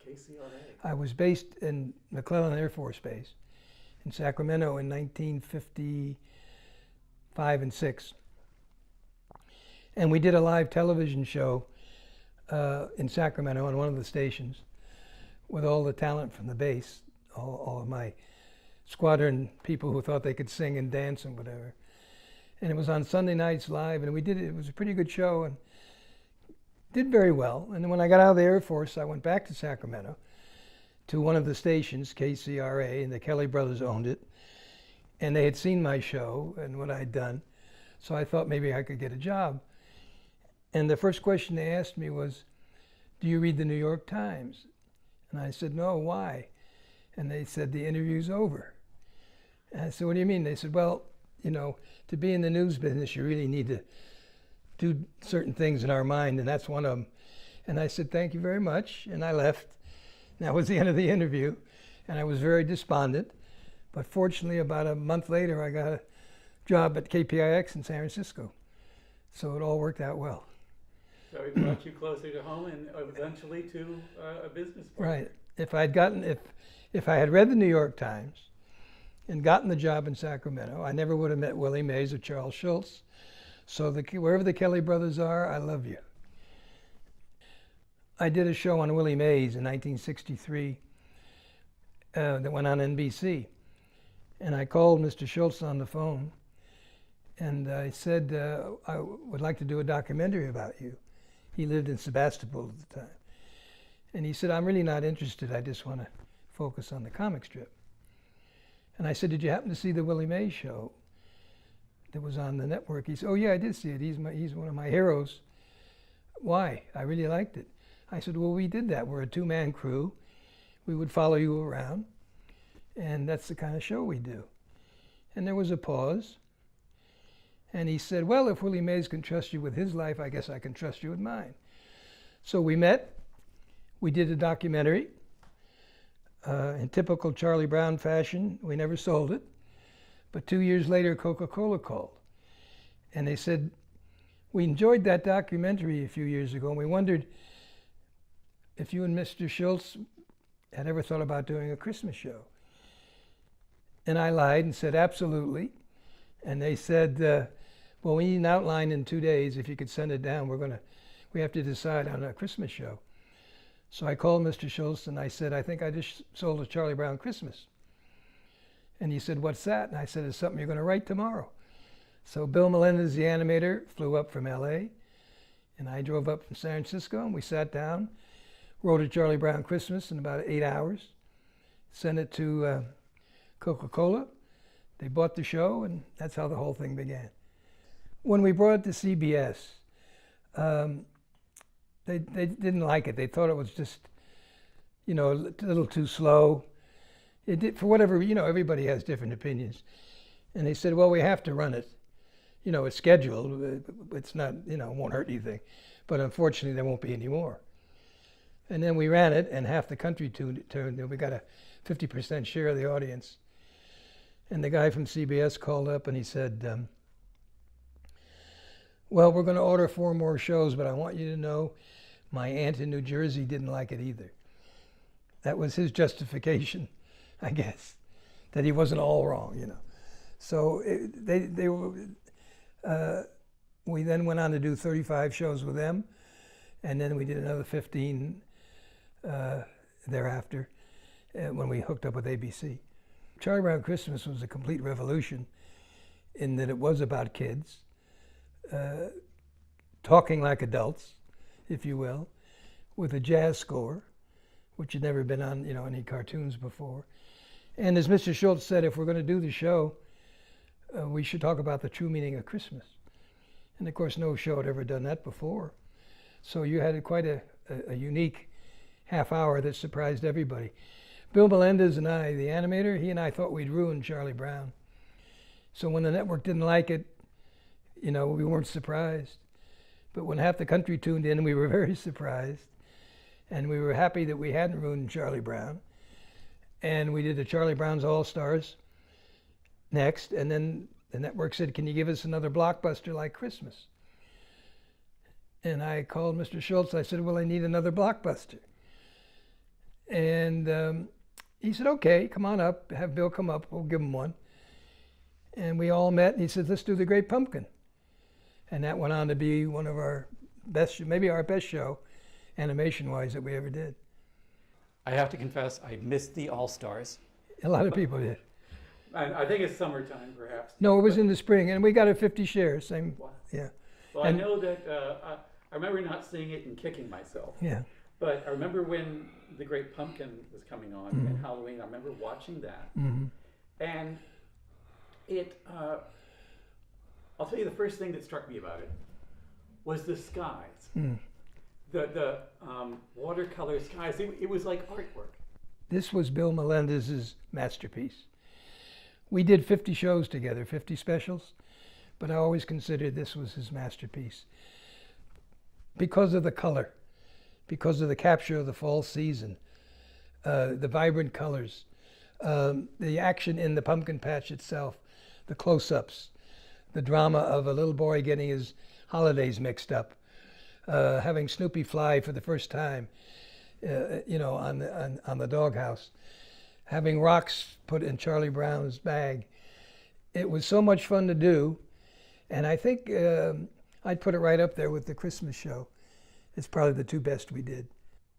KCRA? I was based in McClellan Air Force Base in Sacramento in 1955 and 6. And we did a live television show in Sacramento on one of the stations with all the talent from the base, all of my squadron people who thought they could sing and dance and whatever. And it was on Sunday nights live, and we did it. It was a pretty good show and did very well. And then when I got out of the Air Force, I went back to Sacramento to one of the stations, KCRA, and the Kelly brothers owned it. And they had seen my show and what I'd done. So I thought maybe I could get a job. And the first question they asked me was, do you read the New York Times? And I said, no, why? And they said, the interview's over. And I said, what do you mean? They said, well, you know, to be in the news business, you really need to do certain things in our mind, and that's one of them. And I said, thank you very much, and I left. That was the end of the interview, and I was very despondent. But fortunately, about a month later, I got a job at KPIX in San Francisco. So it all worked out well. So it brought you closer to home and eventually to a business partner. Right. If I had read the New York Times and gotten the job in Sacramento, I never would have met Willie Mays or Charles Schulz. So wherever the Kelly brothers are, I love you. I did a show on Willie Mays in 1963 that went on NBC. And I called Mr. Schulz on the phone, and I said, I would like to do a documentary about you. He lived in Sebastopol at the time. And he said, I'm really not interested. I just want to focus on the comic strip. And I said, did you happen to see the Willie Mays show that was on the network? He said, oh yeah, I did see it. He's one of my heroes. Why? I really liked it. I said, well, we did that. We're a two-man crew. We would follow you around. And that's the kind of show we do. And there was a pause. And he said, well, if Willie Mays can trust you with his life, I guess I can trust you with mine. So we met. We did a documentary. In typical Charlie Brown fashion, we never sold it. But 2 years later, Coca-Cola called. And they said, we enjoyed that documentary a few years ago, and we wondered if you and Mr. Schulz had ever thought about doing a Christmas show. And I lied and said, absolutely. And they said, well, we need an outline in 2 days. If you could send it down, we have to decide on a Christmas show. So I called Mr. Schulz and I said, I think I just sold a Charlie Brown Christmas. And he said, what's that? And I said, it's something you're going to write tomorrow. So Bill Melendez, the animator, flew up from LA, and I drove up from San Francisco, and we sat down, wrote a Charlie Brown Christmas in about 8 hours, sent it to Coca-Cola. They bought the show, and that's how the whole thing began. When we brought it to CBS, they didn't like it. They thought it was just, you know, a little too slow. It did, for whatever, you know, everybody has different opinions. And they said, well, we have to run it. You know, it's scheduled. It's not, you know, it won't hurt anything. But unfortunately, there won't be any more. And then we ran it, and half the country tuned. We got a 50% share of the audience. And the guy from CBS called up and he said, well, we're going to order 4 more shows, but I want you to know my aunt in New Jersey didn't like it either. That was his justification, I guess, that he wasn't all wrong, you know. So we then went on to do 35 shows with them, and then we did another 15 thereafter when we hooked up with ABC. Charlie Brown Christmas was a complete revolution in that it was about kids, talking like adults, if you will, with a jazz score, which had never been on, you know, any cartoons before. And as Mr. Schulz said, if we're going to do the show, we should talk about the true meaning of Christmas. And of course, no show had ever done that before. So you had quite a unique half hour that surprised everybody. Bill Melendez and I, the animator, he and I thought we'd ruined Charlie Brown. So when the network didn't like it, you know, we weren't surprised. But when half the country tuned in, we were very surprised. And we were happy that we hadn't ruined Charlie Brown. And we did the Charlie Brown's All-Stars next. And then the network said, can you give us another blockbuster like Christmas? And I called Mr. Schulz. I said, well, I need another blockbuster. And he said, okay, come on up, have Bill come up, we'll give him one. And we all met, and he said, let's do the Great Pumpkin. And that went on to be one of our best, maybe our best show, animation-wise, that we ever did. I have to confess, I missed the All-Stars. A lot of people did. And I think it's summertime, perhaps. No, it was in the spring, and we got it 50 shares, same, Wow. yeah, Well, And- I know that I remember not seeing it and kicking myself. yeah. But I remember when The Great Pumpkin was coming on and Halloween. I remember watching that, and it. I'll tell you the first thing that struck me about it was the skies, the watercolor skies. It was like artwork. This was Bill Melendez's masterpiece. We did 50 shows together, 50 specials, but I always considered this was his masterpiece because of the color, because of the capture of the fall season, the vibrant colors, the action in the pumpkin patch itself, the close-ups, the drama of a little boy getting his holidays mixed up, having Snoopy fly for the first time, on the doghouse, having rocks put in Charlie Brown's bag. It was so much fun to do, and I think I'd put it right up there with the Christmas show. It's probably the two best we did.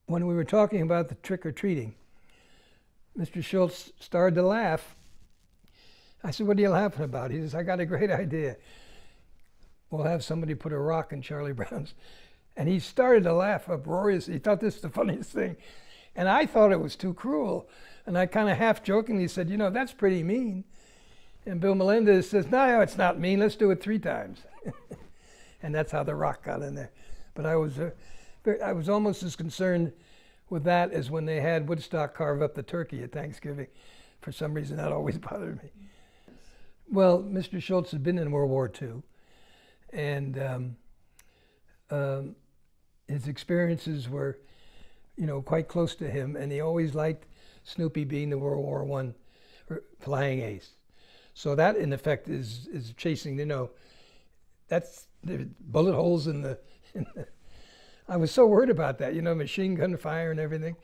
When we were talking about the trick-or-treating, Mr. Schulz started to laugh. I said, what are you laughing about? He says, I got a great idea. We'll have somebody put a rock in Charlie Brown's. And he started to laugh uproariously. He thought this was the funniest thing. And I thought it was too cruel. And I kind of half jokingly said, that's pretty mean. And Bill Melendez says, no, it's not mean. Let's do it 3 times. And that's how the rock got in there. But I was almost as concerned with that as when they had Woodstock carve up the turkey at Thanksgiving. For some reason, that always bothered me. Well, Mr. Schulz had been in World War II, and his experiences were, quite close to him, and he always liked Snoopy being the World War I flying ace. So that, in effect, is chasing, that's the bullet holes in the I was so worried about that, machine gun fire and everything.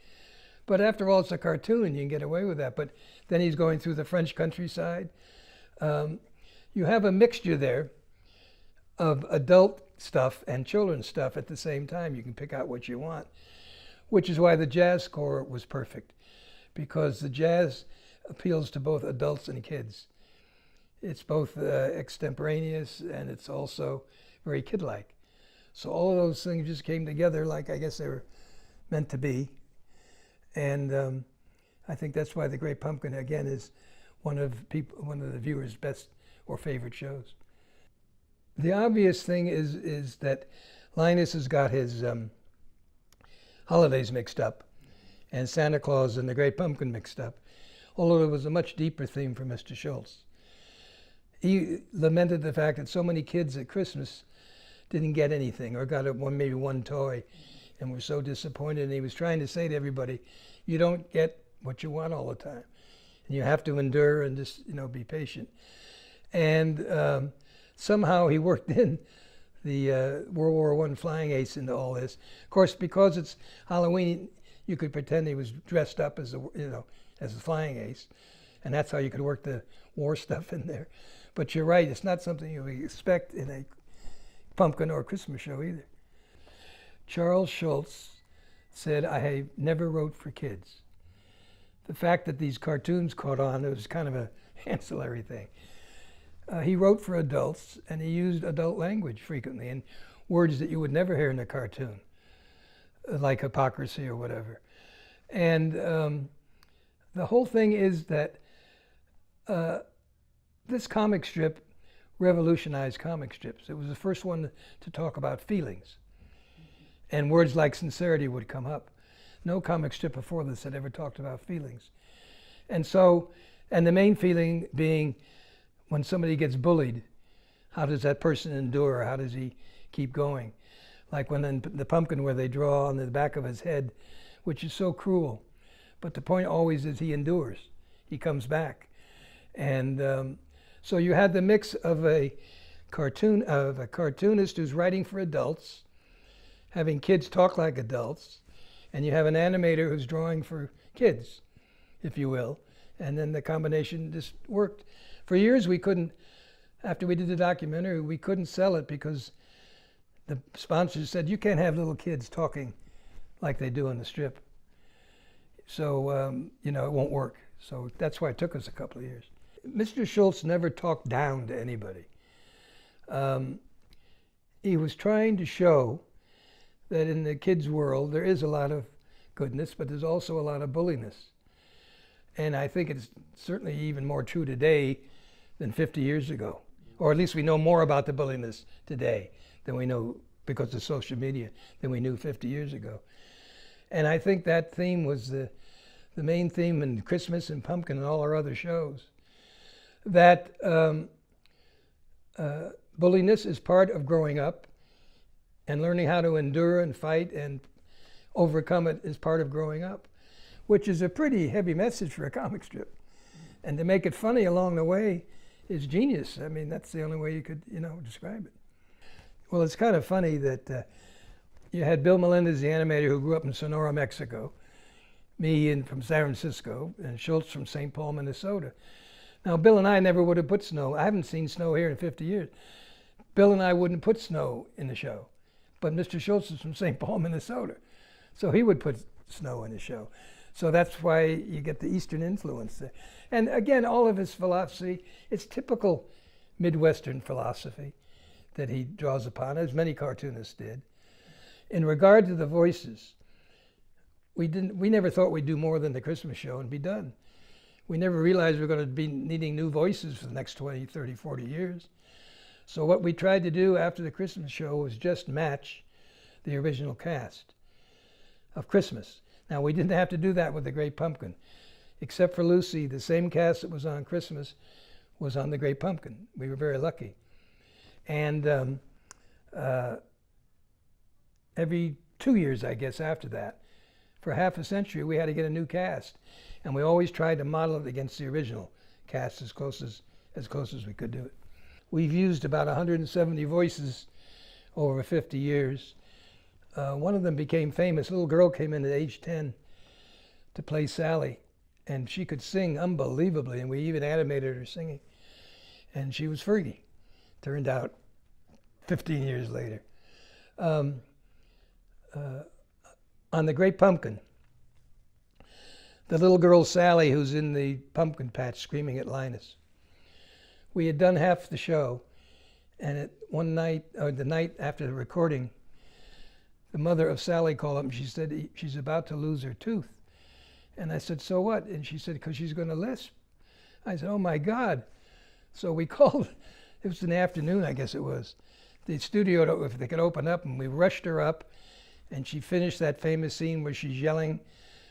But after all, it's a cartoon, you can get away with that. But then he's going through the French countryside. You have a mixture there of adult stuff and children's stuff at the same time. You can pick out what you want, which is why the jazz score was perfect, because the jazz appeals to both adults and kids. It's both extemporaneous and it's also very kid-like. So all of those things just came together like I guess they were meant to be. And I think that's why The Great Pumpkin, again, is one of the viewers' best or favorite shows. The obvious thing is that Linus has got his holidays mixed up, and Santa Claus and The Great Pumpkin mixed up, although it was a much deeper theme for Mr. Schulz. He lamented the fact that so many kids at Christmas didn't get anything or got maybe one toy and were so disappointed. And he was trying to say to everybody, you don't get what you want all the time. And you have to endure and just, be patient. And somehow he worked in the World War I flying ace into all this. Of course, because it's Halloween, you could pretend he was dressed up as as a flying ace. And that's how you could work the war stuff in there. But you're right, it's not something you would expect in a pumpkin or Christmas show either. Charles Schulz said, I never wrote for kids. The fact that these cartoons caught on, it was kind of a ancillary thing. He wrote for adults, and he used adult language frequently, and words that you would never hear in a cartoon, like hypocrisy or whatever. And the whole thing is that this comic strip revolutionized comic strips. It was the first one to talk about feelings. And words like sincerity would come up. No comic strip before this had ever talked about feelings. And the main feeling being when somebody gets bullied, how does that person endure? How does he keep going? Like when in the pumpkin where they draw on the back of his head, which is so cruel. But the point always is he endures. He comes back. And so you had the mix of a cartoonist who's writing for adults, having kids talk like adults, and you have an animator who's drawing for kids, if you will, and then the combination just worked. For years we couldn't, after we did the documentary, we couldn't sell it because the sponsors said, you can't have little kids talking like they do in the strip. So, it won't work. So that's why it took us a couple of years. Mr. Schulz never talked down to anybody. He was trying to show that in the kids' world there is a lot of goodness, but there's also a lot of bulliness. And I think it's certainly even more true today than 50 years ago. Or at least we know more about the bulliness today than we know, because of social media, than we knew 50 years ago. And I think that theme was the main theme in Christmas and Pumpkin and all our other shows. That bulliness is part of growing up, and learning how to endure and fight and overcome it is part of growing up, which is a pretty heavy message for a comic strip. And to make it funny along the way is genius. I mean, that's the only way you could, describe it. Well, it's kind of funny that you had Bill Melendez, the animator, who grew up in Sonora, Mexico, me from San Francisco, and Schulz from St. Paul, Minnesota. Now, Bill and I never would have put snow. I haven't seen snow here in 50 years. Bill and I wouldn't put snow in the show. But Mr. Schulz is from St. Paul, Minnesota. So he would put snow in the show. So that's why you get the Eastern influence there. And again, all of his philosophy, it's typical Midwestern philosophy that he draws upon, as many cartoonists did. In regard to the voices, we never thought we'd do more than the Christmas show and be done. We never realized we were going to be needing new voices for the next 20, 30, 40 years. So what we tried to do after the Christmas show was just match the original cast of Christmas. Now, we didn't have to do that with the Great Pumpkin. Except for Lucy, the same cast that was on Christmas was on the Great Pumpkin. We were very lucky. And every 2 years, I guess, after that, for half a century, we had to get a new cast. And we always tried to model it against the original cast as close as we could do it. We've used about 170 voices over 50 years. One of them became famous. A little girl came in at age 10 to play Sally, and she could sing unbelievably, and we even animated her singing. And she was Fergie, turned out 15 years later. On the Great Pumpkin, the little girl Sally, who's in the pumpkin patch screaming at Linus. We had done half the show, and one night, or the night after the recording, the mother of Sally called up and she said she's about to lose her tooth. And I said, so what? And she said, because she's going to lisp. I said, oh my God. So we called, it was in the afternoon, I guess it was, the studio if they could open up, and we rushed her up, and she finished that famous scene where she's yelling,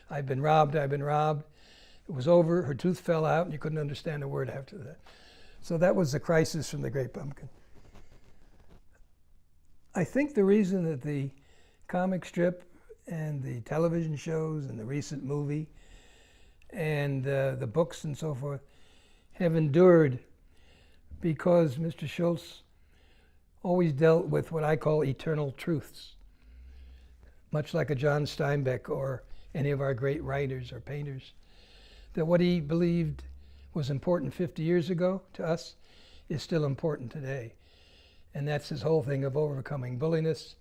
I've been robbed, I've been robbed. It was over, her tooth fell out, and you couldn't understand a word after that. So that was the crisis from the Great Pumpkin. I think the reason that the comic strip and the television shows and the recent movie and the books and so forth have endured because Mr. Schulz always dealt with what I call eternal truths, much like a John Steinbeck or any of our great writers or painters, that what he believed was important 50 years ago to us is still important today. And that's his whole thing of overcoming bulliness,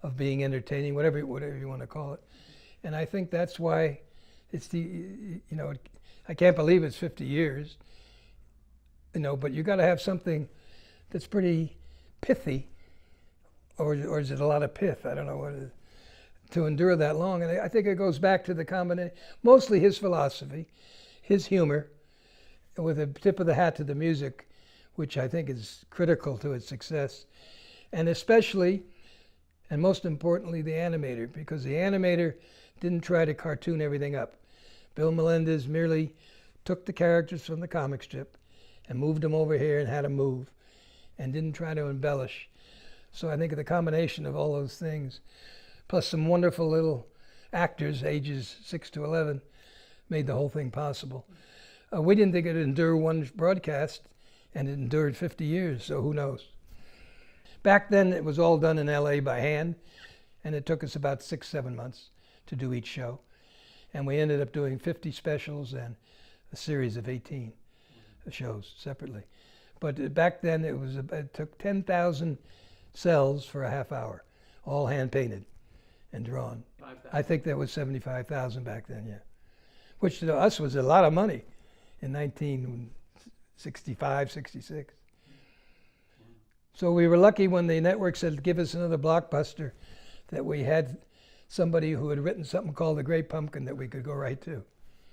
of being entertaining, whatever you want to call it. And I think that's why it's I can't believe it's 50 years, but you got to have something that's pretty pithy, or is it a lot of pith? I don't know what it is, to endure that long. And I think it goes back to the combination, mostly his philosophy, his humor, with a tip of the hat to the music, which I think is critical to its success, and especially, and most importantly, the animator, because the animator didn't try to cartoon everything up. Bill Melendez merely took the characters from the comic strip and moved them over here and had them move, and didn't try to embellish. So I think the combination of all those things, plus some wonderful little actors, ages 6 to 11, made the whole thing possible. We didn't think it would endure one broadcast, and it endured 50 years, so who knows. Back then, it was all done in LA by hand, and it took us about 6, 7 months to do each show. And we ended up doing 50 specials and a series of 18 shows separately. But back then it took 10,000 cells for a half hour, all hand painted and drawn. 5,000. I think that was 75,000 back then, yeah. Which to us was a lot of money in 1965, 66. So we were lucky when the network said, give us another blockbuster, that we had somebody who had written something called The Great Pumpkin that we could go right to.